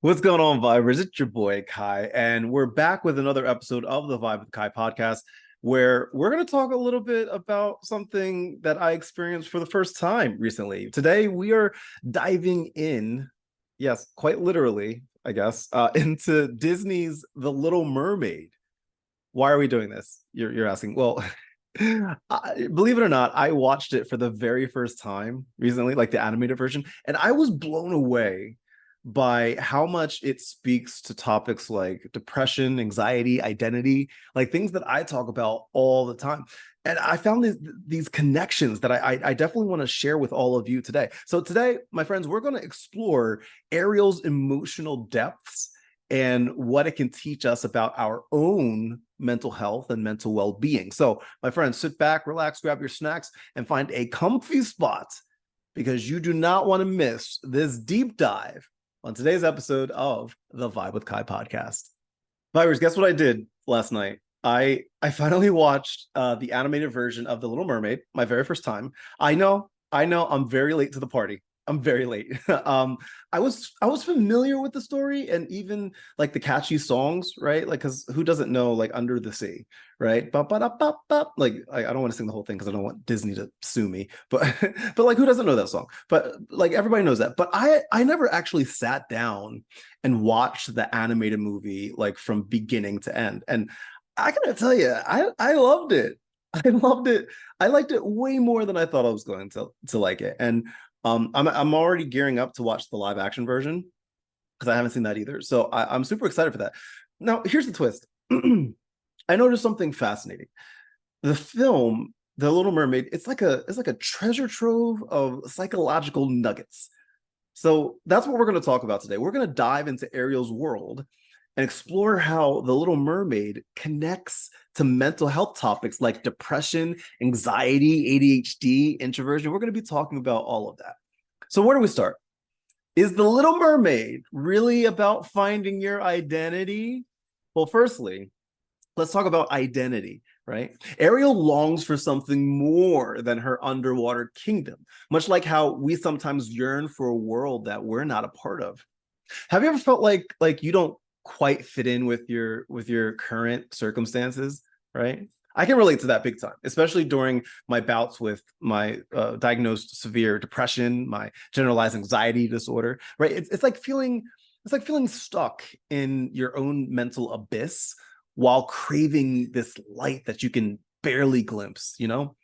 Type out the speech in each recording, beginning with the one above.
What's going on, Vibers? It's your boy Kai, and we're back with another episode of the Vibe with Kai podcast, where we're going to talk a little bit about something that I experienced for the first time recently. Today, we are diving in, yes, quite literally, I guess, into Disney's The Little Mermaid. Why are we doing this? You're asking. Well, believe it or not, I watched it for the very first time recently, like the animated version, and I was blown away by how much it speaks to topics like depression, anxiety, identity, like things that I talk about all the time. And I found these connections that I definitely want to share with all of you today. So today, my friends, we're going to explore Ariel's emotional depths and what it can teach us about our own mental health and mental well-being. So, my friends, sit back, relax, grab your snacks, and find a comfy spot because you do not want to miss this deep dive on today's episode of the Vibe with Kai podcast. Vibers, guess what I did last night? I finally watched the animated version of The Little Mermaid, my very first time. I know, I'm very late to the party. I'm very late. I was familiar with the story and even like the catchy songs, right? Like, because who doesn't know like Under the Sea, right? Like, I don't want to sing the whole thing because I don't want Disney to sue me. But but like, who doesn't know that song? But like, everybody knows that. But I never actually sat down and watched the animated movie like from beginning to end. And I gotta tell you, I loved it. I loved it. I liked it way more than I thought I was going to like it. And I'm already gearing up to watch the live action version because I haven't seen that either. So I'm super excited for that. Now, here's the twist. I noticed something fascinating. The film, The Little Mermaid, it's like a treasure trove of psychological nuggets. So that's what we're going to talk about today. We're going to dive into Ariel's world and explore how The Little Mermaid connects to mental health topics like depression, anxiety, ADHD, introversion. We're going to be talking about all of that. So, where do we start? Is The Little Mermaid really about finding your identity? Well, firstly, let's talk about identity, right? Ariel longs for something more than her underwater kingdom, much like how we sometimes yearn for a world that we're not a part of. Have you ever felt like you don't quite fit in with your current circumstances, right? I can relate to that big time, especially during my bouts with my diagnosed severe depression, my generalized anxiety disorder, right? It's like feeling stuck in your own mental abyss while craving this light that you can barely glimpse, you know?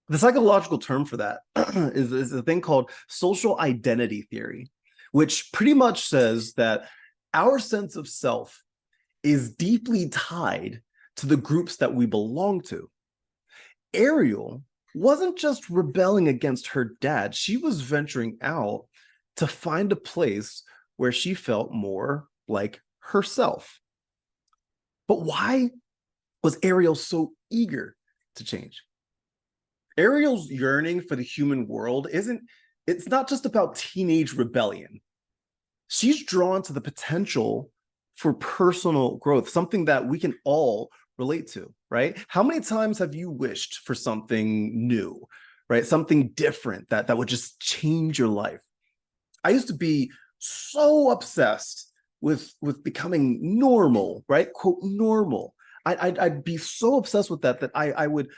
The psychological term for that is a thing called social identity theory, which pretty much says that our sense of self is deeply tied to the groups that we belong to. Ariel wasn't just rebelling against her dad, she was venturing out to find a place where she felt more like herself. But why was Ariel so eager to change? Ariel's yearning for the human world it's not just about teenage rebellion. She's drawn to the potential for personal growth, something that we can all relate to, right? How many times have you wished for something new, right? Something different that would just change your life. I used to be so obsessed with becoming normal, right? Quote normal. I'd be so obsessed with that I would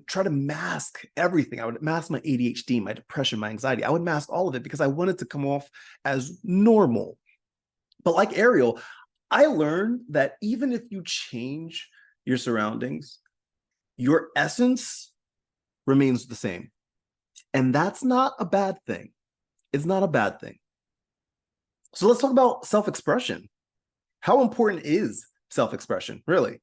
try to mask everything. I would mask my ADHD, my depression, my anxiety. I would mask all of it because I wanted to come off as normal. But like Ariel, I learned that even if you change your surroundings, your essence remains the same. And that's not a bad thing. It's not a bad thing. So let's talk about self-expression. How important is self-expression, really?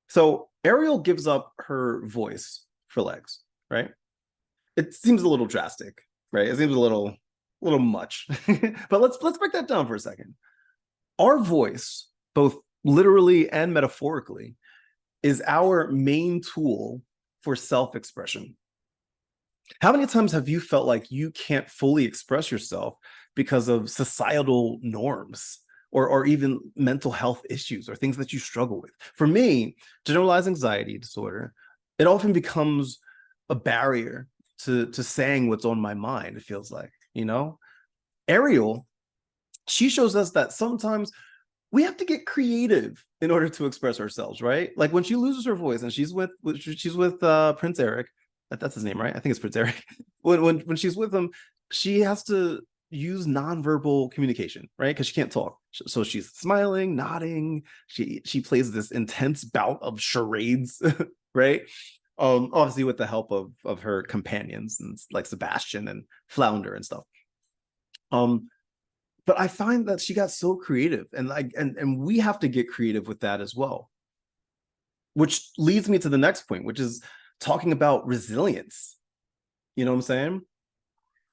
So Ariel gives up her voice for legs, right? It seems a little drastic, right? It seems a little much. But let's break that down for a second. Our voice, both literally and metaphorically, is our main tool for self-expression. How many times have you felt like you can't fully express yourself because of societal norms or even mental health issues or things that you struggle with? For me, generalized anxiety disorder, it often becomes a barrier to saying what's on my mind, it feels like, you know? Ariel she shows us that sometimes we have to get creative in order to express ourselves, right? Like when she loses her voice and she's with Prince Eric. That's his name, right? I think it's Prince Eric. When she's with him, she has to use nonverbal communication, right? Because she can't talk. So she's smiling, nodding. She plays this intense bout of charades, right? Obviously with the help of her companions and like Sebastian and Flounder and stuff. Um, but I find that she got so creative, and like and we have to get creative with that as well. Which leads me to the next point, which is talking about resilience. You know what I'm saying?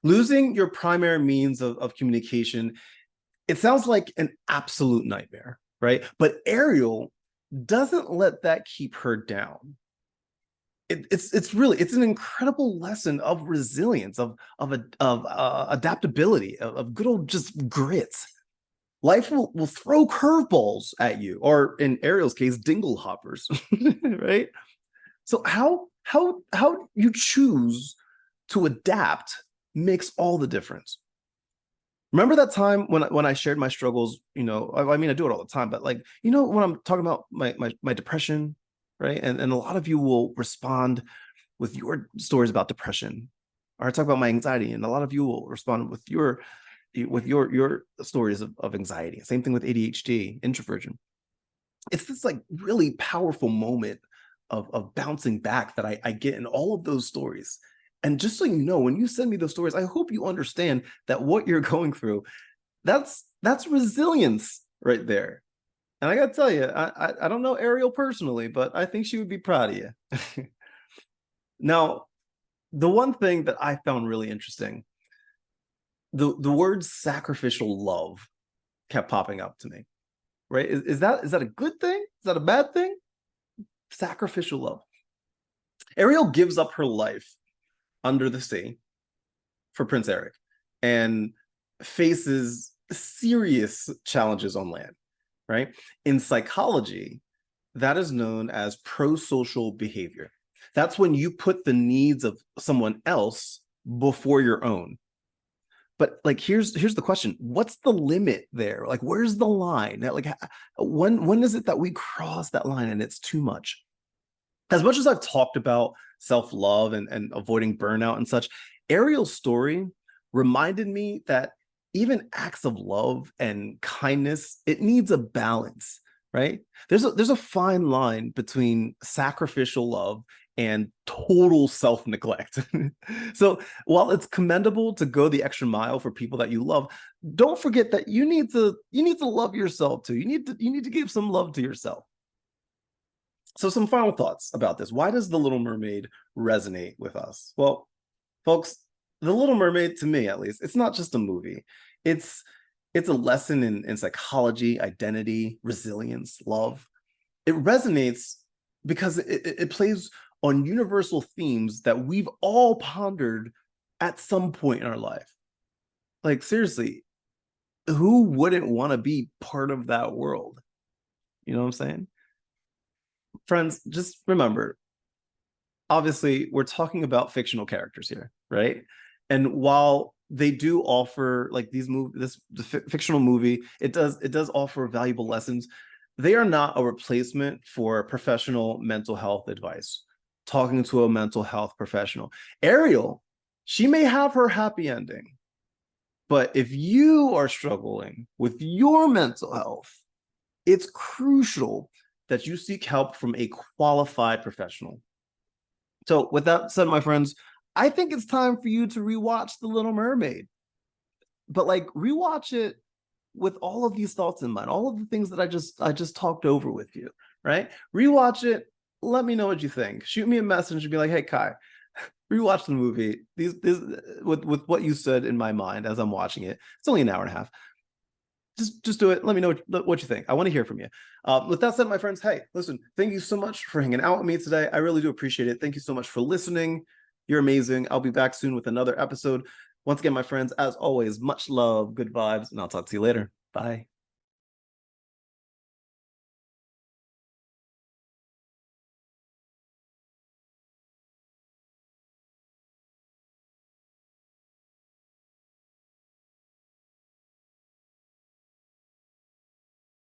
Losing your primary means of communication, it sounds like an absolute nightmare, right? But Ariel doesn't let that keep her down. It's an incredible lesson of resilience, of adaptability, of good old just grit. Life will throw curveballs at you, or in Ariel's case, dingle hoppers, right? So how you choose to adapt makes all the difference. Remember that time when I shared my struggles? I mean, I do it all the time, but like, when I'm talking about my depression, right? And a lot of you will respond with your stories about depression, or I talk about my anxiety, and a lot of you will respond with your stories of anxiety. Same thing with ADHD, introversion. It's this like really powerful moment of bouncing back that I get in all of those stories. And just so you know, when you send me those stories, I hope you understand that what you're going through, that's resilience right there. And I gotta tell you, I don't know Ariel personally, but I think she would be proud of you. Now, the one thing that I found really interesting, the word sacrificial love kept popping up to me, right? Is that a good thing? Is that a bad thing? Sacrificial love. Ariel gives up her life under the sea for Prince Eric and faces serious challenges on land, right? In psychology, that is known as pro-social behavior. That's when you put the needs of someone else before your own. But like, here's the question: what's the limit there? Like, where's the line? Like, when is it that we cross that line and it's too much? As much as I've talked about self-love and avoiding burnout and such, Ariel's story reminded me that even acts of love and kindness, it needs a balance, right? There's a fine line between sacrificial love and total self-neglect. So while it's commendable to go the extra mile for people that you love, don't forget that you need to love yourself too. You need to give some love to yourself. So some final thoughts about this. Why does The Little Mermaid resonate with us? Well, folks, The Little Mermaid, to me at least, it's not just a movie. It's a lesson in psychology, identity, resilience, love. It resonates because it plays on universal themes that we've all pondered at some point in our life. Like, seriously, who wouldn't want to be part of that world? You know what I'm saying? Friends, just remember, obviously, we're talking about fictional characters here, right? And while they do offer like the fictional movie, it does offer valuable lessons. They are not a replacement for professional mental health advice. Talking to a mental health professional. Ariel, she may have her happy ending, but if you are struggling with your mental health, it's crucial that you seek help from a qualified professional. So with that said, my friends, I think it's time for you to rewatch The Little Mermaid. But like, rewatch it with all of these thoughts in mind, all of the things that I just talked over with you, right? Rewatch it. Let me know what you think. Shoot me a message and be like, hey, Kai, rewatch the movie. These with what you said in my mind as I'm watching it. It's only an hour and a half. Just do it. Let me know what you think. I want to hear from you. With that said, my friends, hey, listen, thank you so much for hanging out with me today. I really do appreciate it. Thank you so much for listening. You're amazing. I'll be back soon with another episode. Once again, my friends, as always, much love, good vibes, and I'll talk to you later. Bye.